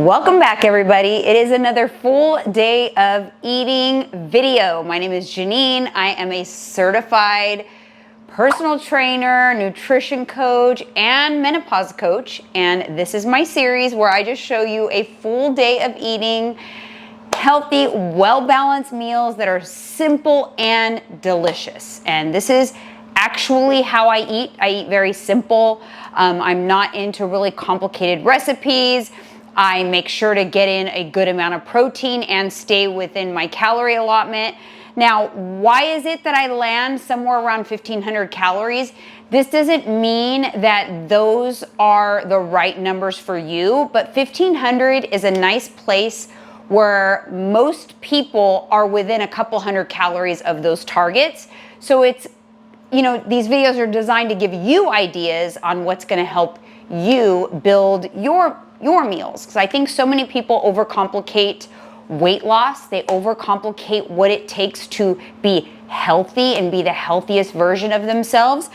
Welcome back, everybody. It is another full day of eating video. My name is Jeanine. I am a certified personal trainer, nutrition coach, and menopause coach. And this is my series where I just show you a full day of eating healthy, well-balanced meals that are simple and delicious. And this is actually how I eat. I eat very simple. I'm not into really complicated recipes. I make sure to get in a good amount of protein and stay within my calorie allotment. Now, why is it that I land somewhere around 1,500 calories? This doesn't mean that those are the right numbers for you, but 1,500 is a nice place where most people are within a couple hundred calories of those targets. So it's, you know, these videos are designed to give you ideas on what's gonna help you build your meals. Because I think so many people overcomplicate weight loss. They overcomplicate what it takes to be healthy and be the healthiest version of themselves.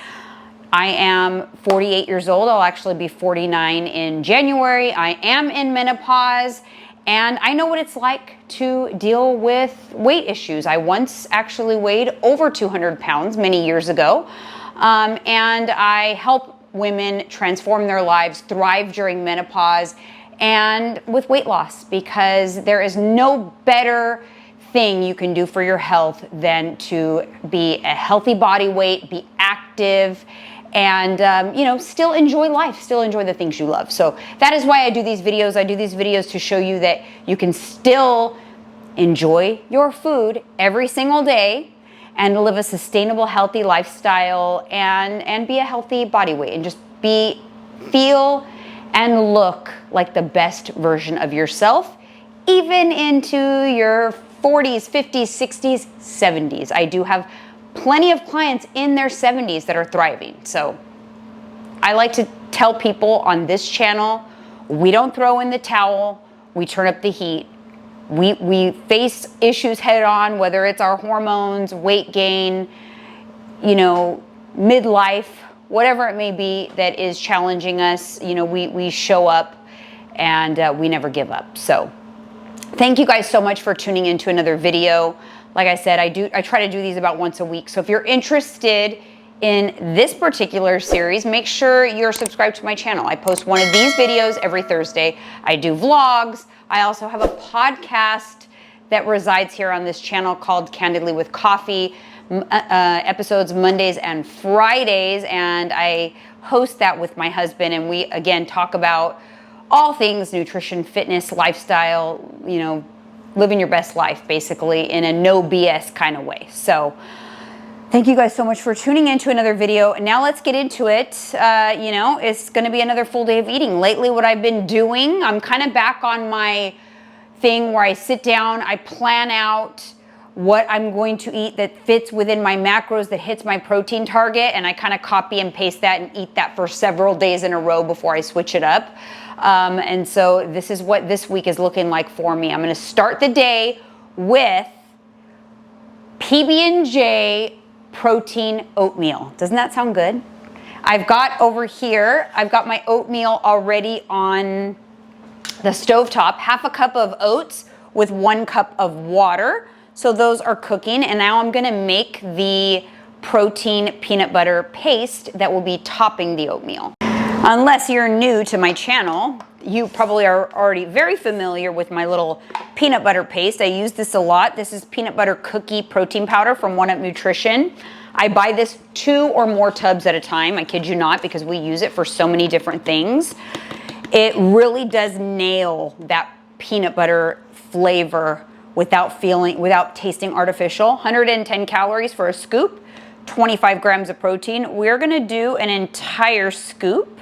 I am 48 years old. I'll actually be 49 in January. I am in menopause, and I know what it's like to deal with weight issues. I once actually weighed over 200 pounds many years ago, and I help women transform their lives, thrive during menopause, and with weight loss, because there is no better thing you can do for your health than to be a healthy body weight, be active, and still enjoy life, still enjoy the things you love. So that is why I do these videos. I do these videos to show you that you can still enjoy your food every single day and live a sustainable, healthy lifestyle and be a healthy body weight and just feel and look like the best version of yourself, even into your 40s, 50s, 60s, 70s. I do have plenty of clients in their 70s that are thriving. So I like to tell people on this channel, we don't throw in the towel, we turn up the heat. We face issues head on, whether it's our hormones, weight gain, midlife, whatever it may be that is challenging us. We show up and we never give up. So thank you guys so much for tuning into another video. Like I said, I try to do these about once a week. So if you're interested in this particular series, make sure you're subscribed to my channel. I post one of these videos every Thursday. I do vlogs. I also have a podcast that resides here on this channel called Candidly with Coffee, episodes Mondays and Fridays, and I host that with my husband, and we again talk about all things nutrition, fitness, lifestyle, living your best life basically in a no BS kind of way. So thank you guys so much for tuning into another video. And now let's get into it. It's going to be another full day of eating. Lately, what I've been doing, I'm kind of back on my thing where I sit down, I plan out what I'm going to eat that fits within my macros, that hits my protein target, and I kind of copy and paste that and eat that for several days in a row before I switch it up. And so this is what this week is looking like for me. I'm going to start the day with PB&J protein oatmeal. Doesn't that sound good? I've got over here, I've got my oatmeal already on the stovetop, half a cup of oats with 1 cup of water. So those are cooking, and now I'm gonna make the protein peanut butter paste that will be topping the oatmeal. Unless you're new to my channel, you probably are already very familiar with my little peanut butter paste. I use this a lot. This is peanut butter cookie protein powder from One Up Nutrition. I buy this 2 or more tubs at a time. I kid you not, because we use it for so many different things. It really does nail that peanut butter flavor without tasting artificial. 110 calories for a scoop, 25 grams of protein. We're gonna do an entire scoop.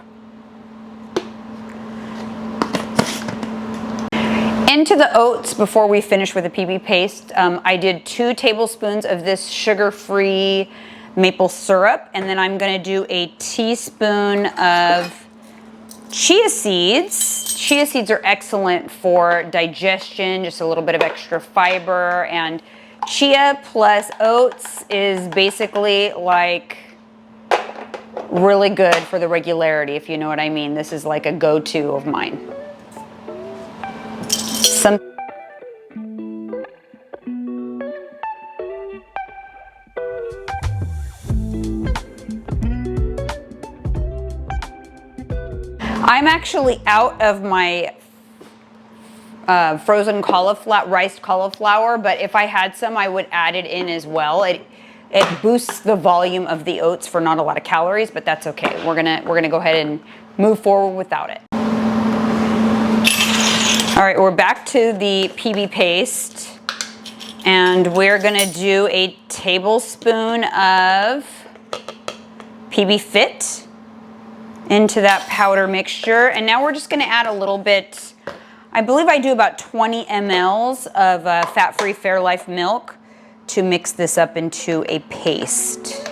Into the oats, before we finish with the PB paste, I did 2 tablespoons of this sugar-free maple syrup, and then I'm gonna do a teaspoon of chia seeds. Chia seeds are excellent for digestion, just a little bit of extra fiber, and chia plus oats is basically like really good for the regularity, if you know what I mean. This is like a go-to of mine. I'm actually out of my frozen cauliflower, riced cauliflower, but if I had some, I would add it in as well. It boosts the volume of the oats for not a lot of calories, but that's okay. We're gonna go ahead and move forward without it. All right, we're back to the PB paste, and we're gonna do a tablespoon of PB Fit into that powder mixture. And now we're just gonna add a little bit, I believe I do about 20 mLs of fat-free Fairlife milk to mix this up into a paste.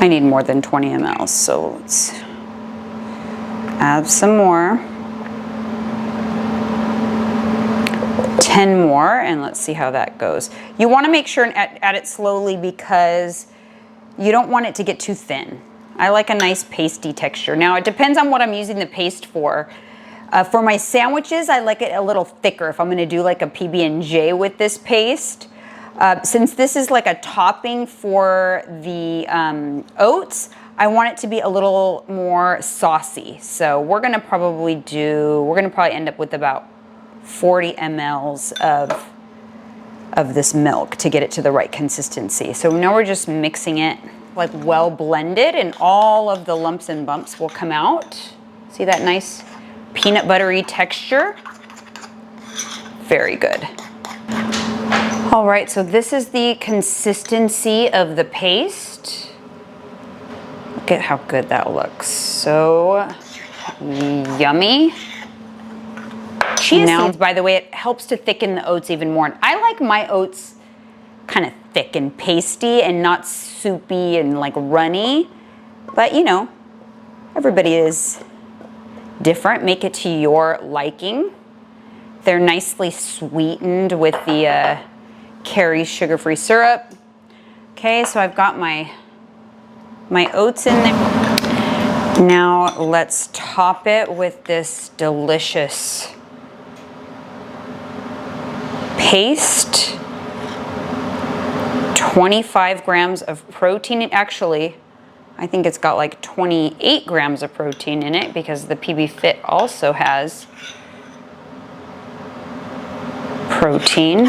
I need more than 20 mLs, so let's add some more. 10 more, and let's see how that goes. You want to make sure and add it slowly because you don't want it to get too thin. I like a nice pasty texture. Now it depends on what I'm using the paste for. For my sandwiches, I like it a little thicker if I'm gonna do like a PB&J with this paste. Since this is like a topping for the oats, I want it to be a little more saucy. So we're gonna probably end up with about 40 mLs of this milk to get it to the right consistency. So now we're just mixing it like well blended, and all of the lumps and bumps will come out. See that nice peanut buttery texture? Very good. All right, so this is the consistency of the paste. Look at how good that looks. So yummy. Chia seeds, by the way, it helps to thicken the oats even more. And I like my oats kind of thick and pasty and not soupy and like runny. But you know, everybody is different. Make it to your liking. They're nicely sweetened with the Carrie's sugar-free syrup. Okay, so I've got my oats in there. Now let's top it with this delicious paste. 25 grams of protein. Actually, I think it's got like 28 grams of protein in it because the PB Fit also has protein.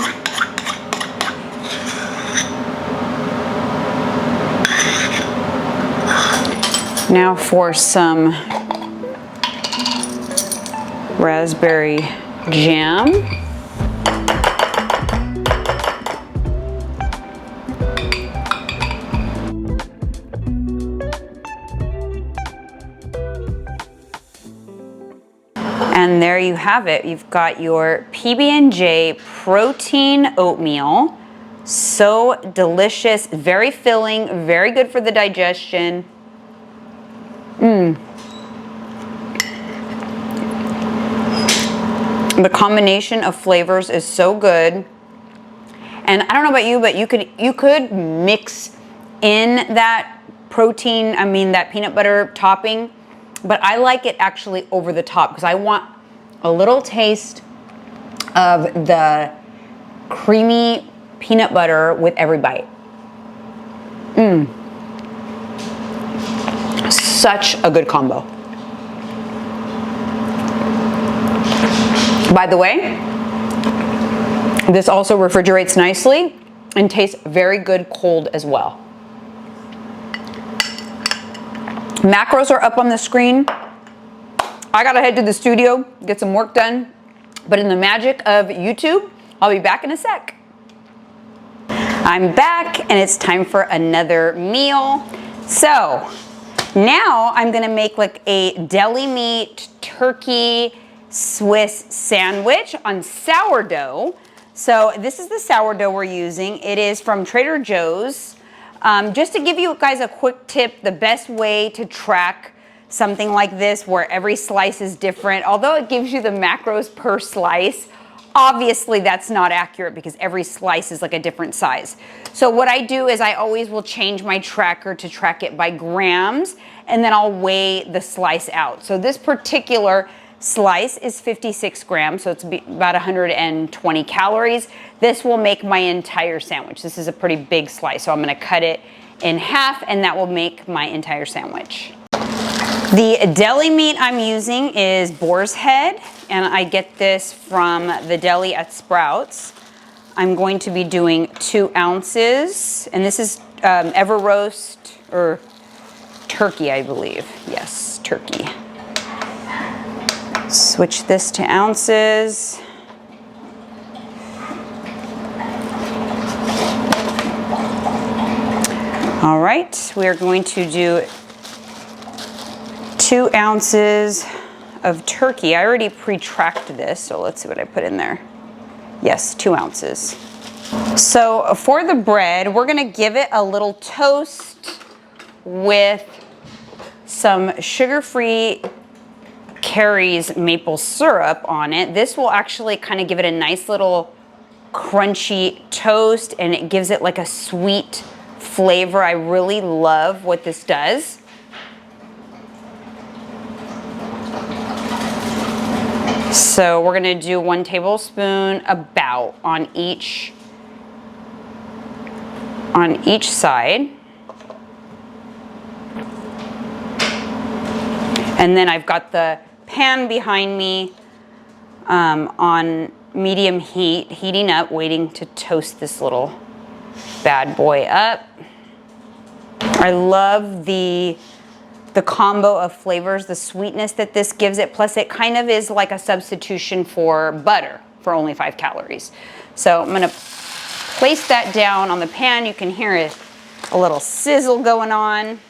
Now for some raspberry jam. And there you have it. You've got your PB&J protein oatmeal. So delicious, very filling, very good for the digestion. The combination of flavors is so good. And I don't know about you, but you could mix in that protein, that peanut butter topping, but I like it actually over the top because I want a little taste of the creamy peanut butter with every bite. Such a good combo. By the way, this also refrigerates nicely and tastes very good cold as well. Macros are up on the screen. I gotta head to the studio, get some work done. But in the magic of YouTube, I'll be back in a sec. I'm back and it's time for another meal. So now I'm gonna make like a deli meat turkey Swiss sandwich on sourdough. So this is the sourdough we're using. It is from Trader Joe's. Just to give you guys a quick tip, the best way to track something like this where every slice is different, although it gives you the macros per slice, Obviously that's not accurate because every slice is like a different size. So what I do is I always will change my tracker to track it by grams, and then I'll weigh the slice out. So this particular slice is 56 grams, so it's about 120 calories. This will make my entire sandwich. This is a pretty big slice, so I'm gonna cut it in half, and that will make my entire sandwich. The deli meat I'm using is boar's head, and I get this from the deli at Sprouts. I'm going to be doing 2 ounces, and this is ever roast or turkey, I believe. Yes, turkey. Switch this to ounces. All right, we are going to do 2 ounces of turkey. I already pre-tracked this, so let's see what I put in there. Yes, 2 ounces. So for the bread, we're gonna give it a little toast with some sugar-free Carrie's maple syrup on it. This will actually kind of give it a nice little crunchy toast, and it gives it like a sweet flavor. I really love what this does. So we're gonna do 1 tablespoon about on each side. And then I've got the pan behind me on medium heat, heating up, waiting to toast this little bad boy up. I love the combo of flavors, the sweetness that this gives it, plus it kind of is like a substitution for butter for only 5 calories. So I'm gonna place that down on the pan. You can hear it, a little sizzle going on.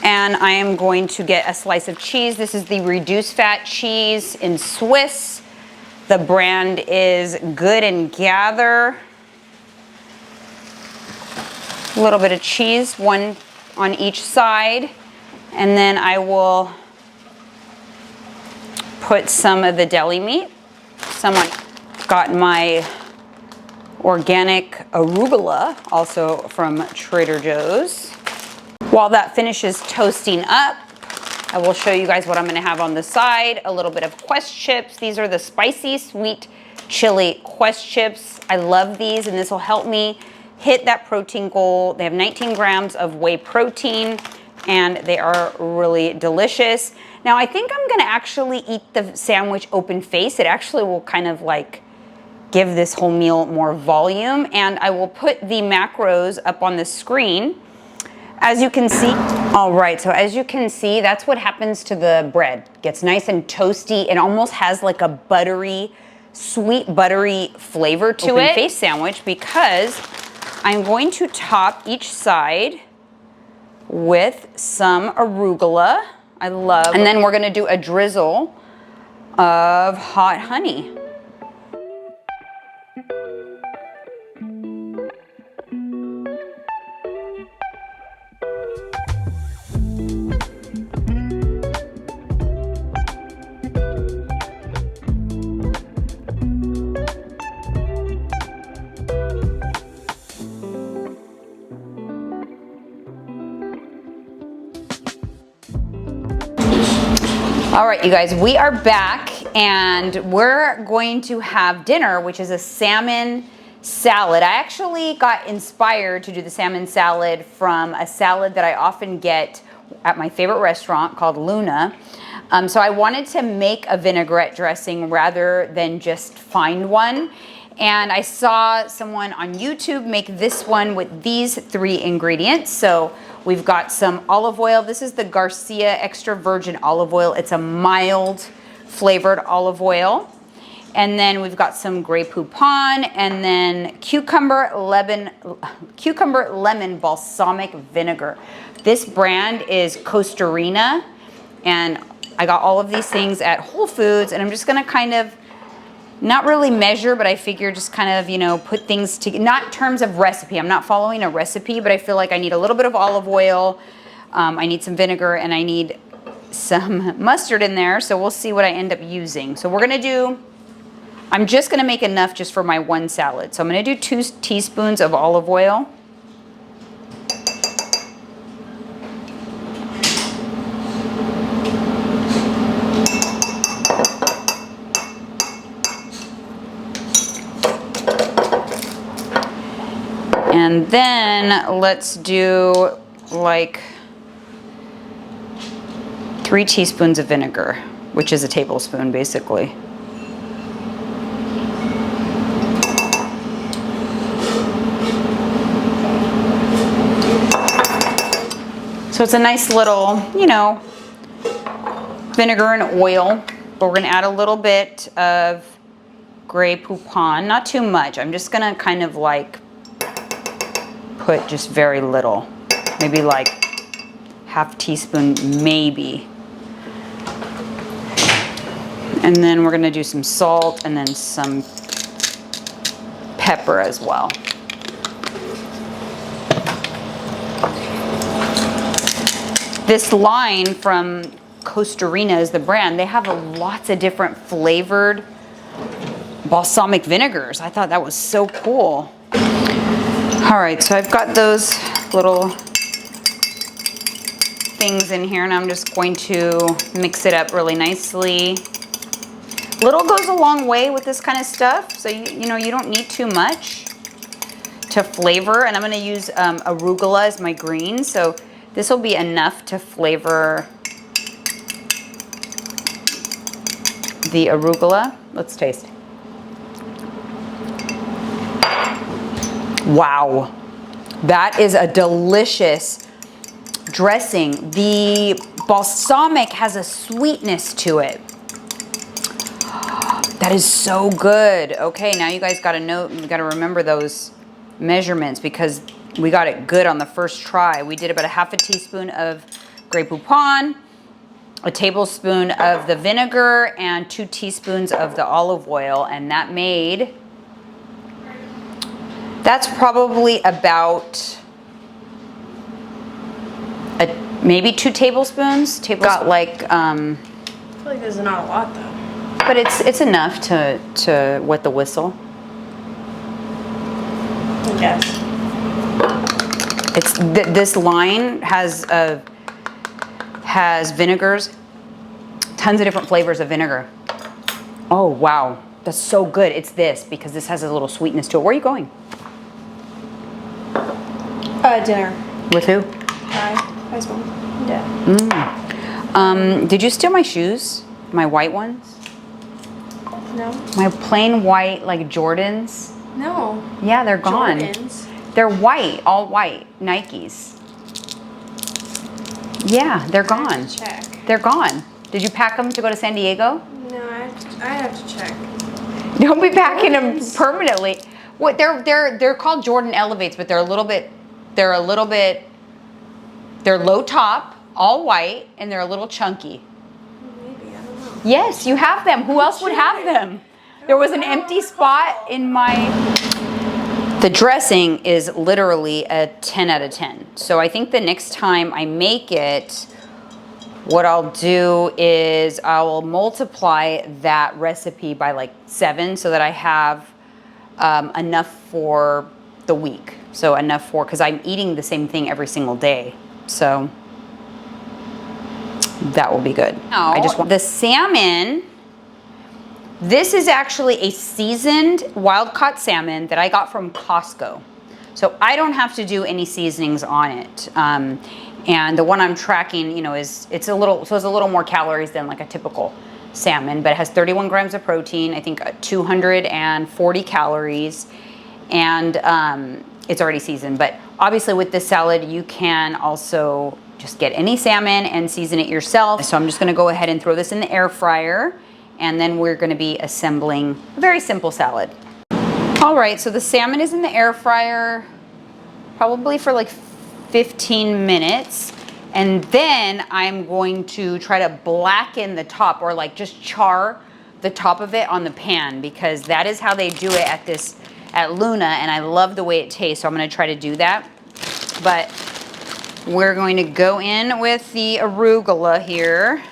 And I am going to get a slice of cheese. This is the reduced fat cheese in Swiss. The brand is Good and Gather. A little bit of cheese, 1 on each side, and then I will put some of the deli meat. Got my organic arugula, also from Trader Joe's. While that finishes toasting up, I will show you guys what I'm gonna have on the side. A little bit of Quest chips. These are the spicy sweet chili Quest chips. I love these, and this will help me hit that protein goal. They have 19 grams of whey protein, and they are really delicious. Now I think I'm gonna actually eat the sandwich open face. It actually will kind of like give this whole meal more volume, and I will put the macros up on the screen. As you can see, all right, so as you can see, that's what happens to the bread. It gets nice and toasty. It almost has like a buttery, sweet buttery flavor to it. Open face sandwich, because I'm going to top each side with some arugula. I love, and then we're gonna do a drizzle of hot honey. All right, you guys, we are back, and we're going to have dinner, which is a salmon salad. I actually got inspired to do the salmon salad from a salad that I often get at my favorite restaurant called Luna. So I wanted to make a vinaigrette dressing rather than just find one. And I saw someone on YouTube make this one with these 3 ingredients. So we've got some olive oil. This is the Garcia extra virgin olive oil. It's a mild flavored olive oil. And then we've got some Grey Poupon, and then cucumber lemon balsamic vinegar. This brand is Costa Rica, and I got all of these things at Whole Foods, and I'm just gonna kind of not really measure, but I figure just kind of, you know, put things together, not in terms of recipe. I'm not following a recipe, but I feel like I need a little bit of olive oil, I need some vinegar, and I need some mustard in there, so we'll see what I end up using. So we're gonna do I'm just gonna make enough just for my one salad. So I'm gonna do 2 teaspoons of olive oil. And then let's do like 3 teaspoons of vinegar, which is a tablespoon basically. So it's a nice little, you know, vinegar and oil, but we're gonna add a little bit of Grey Poupon, not too much. I'm just gonna kind of like put just very little, maybe like half teaspoon maybe. And then we're gonna do some salt and then some pepper as well. This line from Costa Rica is the brand. They have lots of different flavored balsamic vinegars. I thought that was so cool. All right, so I've got those little things in here and I'm just going to mix it up really nicely. Little goes a long way with this kind of stuff. So, you know, you don't need too much to flavor. And I'm gonna use arugula as my green. So this will be enough to flavor the arugula. Let's taste. Wow, that is a delicious dressing. The balsamic has a sweetness to it. That is so good. Okay, now you guys gotta know, you gotta remember those measurements because we got it good on the first try. We did about a half a teaspoon of Grey Poupon, a tablespoon of the vinegar, and 2 teaspoons of the olive oil, and that made, that's probably about maybe 2 tablespoons. Got like, I feel like there's not a lot though. But it's enough to wet the whistle. Yes. It's this line has vinegars, tons of different flavors of vinegar. Oh wow, that's so good. It's this because this has a little sweetness to it. Where are you going? Dinner. With who? Hi's mom. Yeah. Did you steal my shoes? My white ones? No. My plain white like Jordans? No. Yeah, they're gone. Jordans. They're white, all white, Nikes. Yeah, they're gone. I have to check. They're gone. Did you pack them to go to San Diego? No, I have to check. Don't be packing them permanently. What they're called Jordan Elevates, but they're low top, all white, and they're a little chunky. Maybe, I don't know. Yes, you have them. Who else would have them? There was an empty spot in my... The dressing is literally a 10 out of 10. So I think the next time I make it, what I'll do is I will multiply that recipe by like 7 so that I have enough for the week. So enough for, because I'm eating the same thing every single day. So that will be good. Now, I just want the salmon. This is actually a seasoned wild-caught salmon that I got from Costco. So I don't have to do any seasonings on it. And the one I'm tracking, you know, it's a little more calories than like a typical salmon, but it has 31 grams of protein, I think 240 calories, and it's already seasoned. But obviously with this salad, you can also just get any salmon and season it yourself. So I'm just gonna go ahead and throw this in the air fryer. And then we're gonna be assembling a very simple salad. All right, so the salmon is in the air fryer probably for like 15 minutes. And then I'm going to try to blacken the top or like just char the top of it on the pan because that is how they do it at Luna, and I love the way it tastes, so I'm gonna try to do that. But we're going to go in with the arugula here.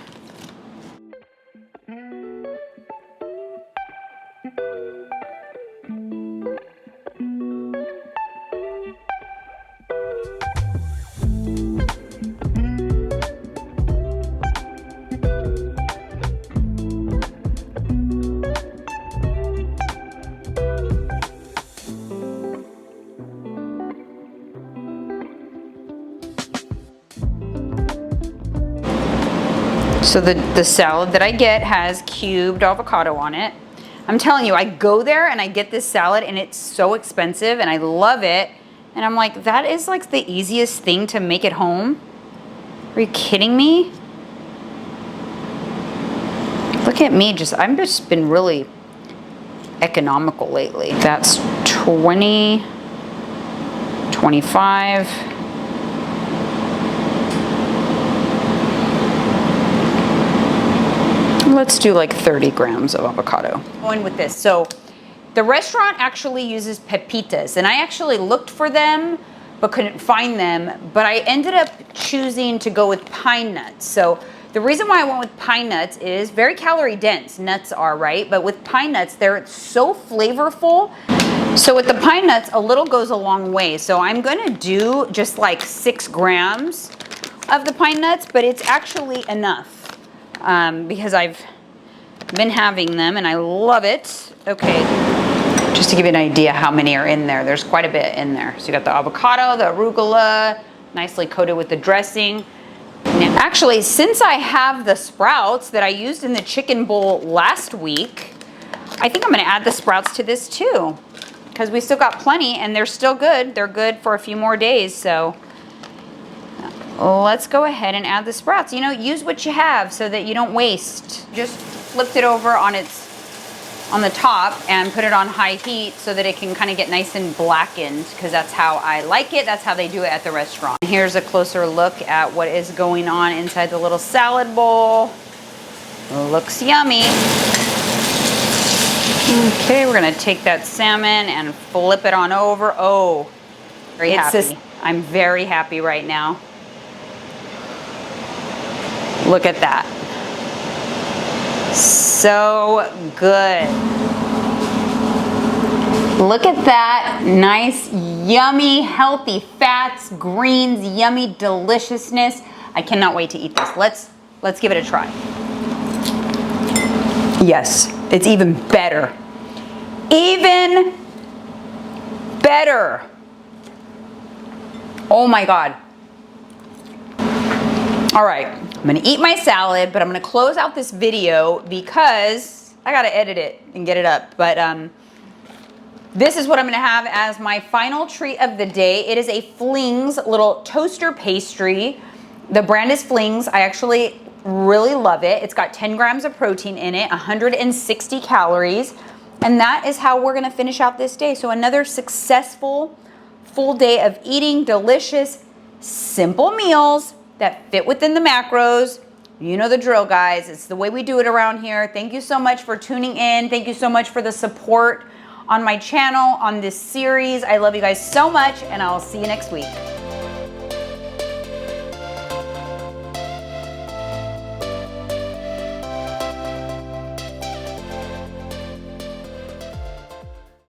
So the salad that I get has cubed avocado on it. I'm telling you, I go there and I get this salad and it's so expensive and I love it. And I'm like, that is like the easiest thing to make at home. Are you kidding me? Look at me, I've just been really economical lately. That's 20, 25. Let's do like 30 grams of avocado. Going with this. So the restaurant actually uses pepitas, and I actually looked for them but couldn't find them, but I ended up choosing to go with pine nuts. So the reason why I went with pine nuts is very calorie dense, nuts are, right? But with pine nuts, they're so flavorful. So with the pine nuts, a little goes a long way. So I'm gonna do just like 6 grams of the pine nuts, but it's actually enough because I've been having them and I love it. Okay, just to give you an idea how many are in there. There's quite a bit in there. So you got the avocado, the arugula, nicely coated with the dressing. Now, actually, since I have the sprouts that I used in the chicken bowl last week, I think I'm gonna add the sprouts to this too, because we still got plenty and they're still good. They're good for a few more days, so let's go ahead and add the sprouts. You know, use what you have so that you don't waste. Just flipped it over on the top and put it on high heat so that it can kind of get nice and blackened, because that's how I like it. That's how they do it at the restaurant. Here's a closer look at what is going on inside the little salad bowl. Looks yummy. Okay, we're gonna take that salmon and flip it on over. Oh, very happy. I'm very happy right now. Look at that. So good. Look at that nice, yummy, healthy fats, greens, yummy deliciousness. I cannot wait to eat this. Let's give it a try. Yes, it's even better. Even better. Oh my God. All right, I'm gonna eat my salad, but I'm gonna close out this video because I gotta edit it and get it up. But this is what I'm gonna have as my final treat of the day. It is a Flings little toaster pastry. The brand is Flings. I actually really love it. It's got 10 grams of protein in it, 160 calories. And that is how we're gonna finish out this day. So another successful full day of eating delicious, simple meals that fit within the macros. You know the drill, guys. It's the way we do it around here. Thank you so much for tuning in. Thank you so much for the support on my channel, on this series. I love you guys so much, and I'll see you next week.